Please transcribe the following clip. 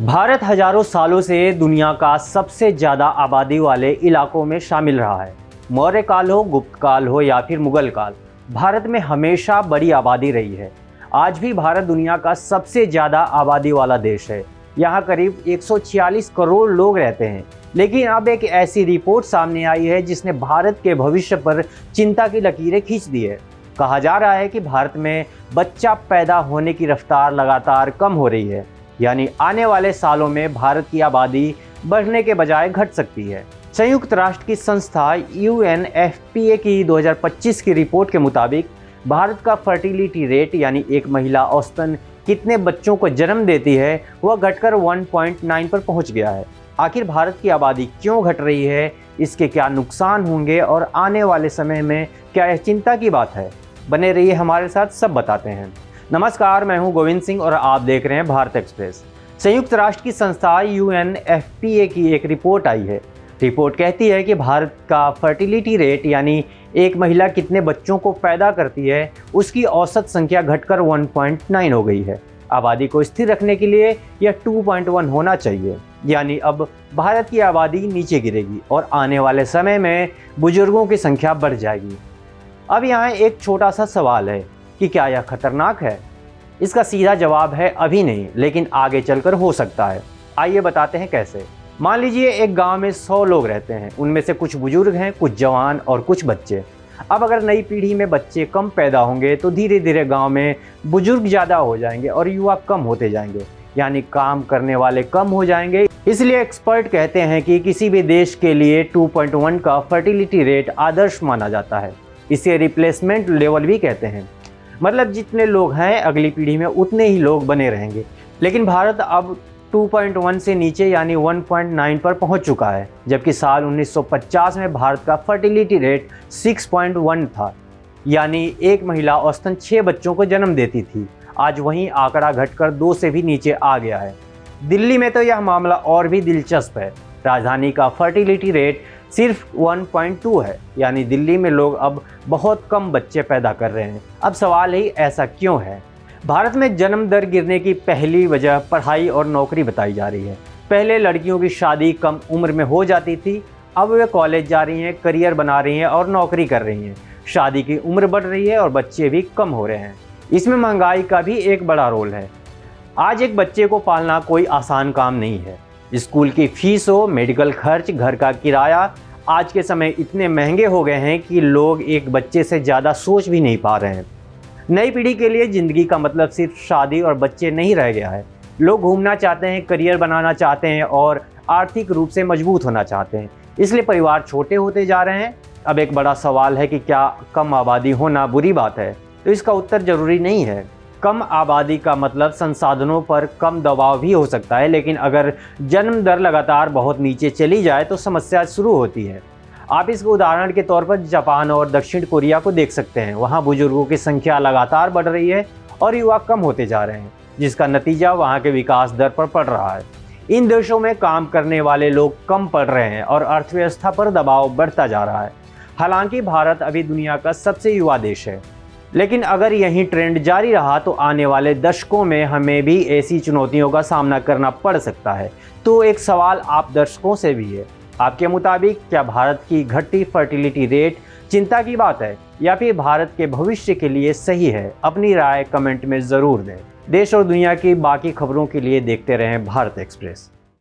भारत हजारों सालों से दुनिया का सबसे ज़्यादा आबादी वाले इलाकों में शामिल रहा है। मौर्य काल हो, गुप्त काल हो या फिर मुगल काल, भारत में हमेशा बड़ी आबादी रही है। आज भी भारत दुनिया का सबसे ज़्यादा आबादी वाला देश है। यहाँ करीब 146 करोड़ लोग रहते हैं। लेकिन अब एक ऐसी रिपोर्ट सामने आई है जिसने भारत के भविष्य पर चिंता की लकीरें खींच दी है। कहा जा रहा है कि भारत में बच्चा पैदा होने की रफ्तार लगातार कम हो रही है, यानी आने वाले सालों में भारत की आबादी बढ़ने के बजाय घट सकती है। संयुक्त राष्ट्र की संस्था UNFPA की 2025 की रिपोर्ट के मुताबिक भारत का फर्टिलिटी रेट यानी एक महिला औसतन कितने बच्चों को जन्म देती है वह घटकर 1.9 पर पहुंच गया है। आखिर भारत की आबादी क्यों घट रही है, इसके क्या नुकसान होंगे और आने वाले समय में क्या यह चिंता की बात है? बने रहिए हमारे साथ, सब बताते हैं। नमस्कार, मैं हूं गोविंद सिंह और आप देख रहे हैं भारत एक्सप्रेस। संयुक्त राष्ट्र की संस्था UNFPA की एक रिपोर्ट आई है। रिपोर्ट कहती है कि भारत का फर्टिलिटी रेट यानी एक महिला कितने बच्चों को पैदा करती है उसकी औसत संख्या घटकर 1.9 हो गई है। आबादी को स्थिर रखने के लिए यह 2.1 होना चाहिए, यानी अब भारत की आबादी नीचे गिरेगी और आने वाले समय में बुजुर्गों की संख्या बढ़ जाएगी। अब यहाँ एक छोटा सा सवाल है कि क्या यह खतरनाक है? इसका सीधा जवाब है अभी नहीं, लेकिन आगे चलकर हो सकता है। आइए बताते हैं कैसे। मान लीजिए एक गांव में 100 लोग रहते हैं। उनमें से कुछ बुजुर्ग हैं, कुछ जवान और कुछ बच्चे। अब अगर नई पीढ़ी में बच्चे कम पैदा होंगे तो धीरे धीरे गांव में बुजुर्ग ज़्यादा हो जाएंगे और युवा कम होते जाएंगे, यानी काम करने वाले कम हो जाएंगे। इसलिए एक्सपर्ट कहते हैं कि किसी भी देश के लिए 2.1 का फर्टिलिटी रेट आदर्श माना जाता है। इसे रिप्लेसमेंट लेवल भी कहते हैं, मतलब जितने लोग हैं अगली पीढ़ी में उतने ही लोग बने रहेंगे। लेकिन भारत अब 2.1 से नीचे यानी 1.9 पर पहुंच चुका है, जबकि साल 1950 में भारत का फर्टिलिटी रेट 6.1 था, यानी एक महिला औसतन 6 बच्चों को जन्म देती थी। आज वहीं आंकड़ा घटकर 2 से भी नीचे आ गया है। दिल्ली में तो यह मामला और भी दिलचस्प है। राजधानी का फर्टिलिटी रेट सिर्फ 1.2 है, यानी दिल्ली में लोग अब बहुत कम बच्चे पैदा कर रहे हैं। अब सवाल है ऐसा क्यों है? भारत में जन्म दर गिरने की पहली वजह पढ़ाई और नौकरी बताई जा रही है। पहले लड़कियों की शादी कम उम्र में हो जाती थी, अब वे कॉलेज जा रही हैं, करियर बना रही हैं और नौकरी कर रही हैं। शादी की उम्र बढ़ रही है और बच्चे भी कम हो रहे हैं। इसमें महंगाई का भी एक बड़ा रोल है। आज एक बच्चे को पालना कोई आसान काम नहीं है। स्कूल की फीस हो, मेडिकल खर्च, घर का किराया आज के समय इतने महंगे हो गए हैं कि लोग एक बच्चे से ज़्यादा सोच भी नहीं पा रहे हैं। नई पीढ़ी के लिए ज़िंदगी का मतलब सिर्फ शादी और बच्चे नहीं रह गया है। लोग घूमना चाहते हैं, करियर बनाना चाहते हैं और आर्थिक रूप से मजबूत होना चाहते हैं। इसलिए परिवार छोटे होते जा रहे हैं। अब एक बड़ा सवाल है कि क्या कम आबादी होना बुरी बात है? तो इसका उत्तर जरूरी नहीं है। कम आबादी का मतलब संसाधनों पर कम दबाव भी हो सकता है, लेकिन अगर जन्म दर लगातार बहुत नीचे चली जाए तो समस्या शुरू होती है। आप इसके उदाहरण के तौर पर जापान और दक्षिण कोरिया को देख सकते हैं। वहाँ बुजुर्गों की संख्या लगातार बढ़ रही है और युवा कम होते जा रहे हैं, जिसका नतीजा वहाँ के विकास दर पर पड़ रहा है। इन देशों में काम करने वाले लोग कम पड़ रहे हैं और अर्थव्यवस्था पर दबाव बढ़ता जा रहा है। हालांकि भारत अभी दुनिया का सबसे युवा देश है, लेकिन अगर यही ट्रेंड जारी रहा तो आने वाले दशकों में हमें भी ऐसी चुनौतियों का सामना करना पड़ सकता है। तो एक सवाल आप दर्शकों से भी है, आपके मुताबिक क्या भारत की घटती फर्टिलिटी रेट चिंता की बात है या फिर भारत के भविष्य के लिए सही है? अपनी राय कमेंट में ज़रूर दें। देश और दुनिया की बाकी खबरों के लिए देखते रहें भारत एक्सप्रेस।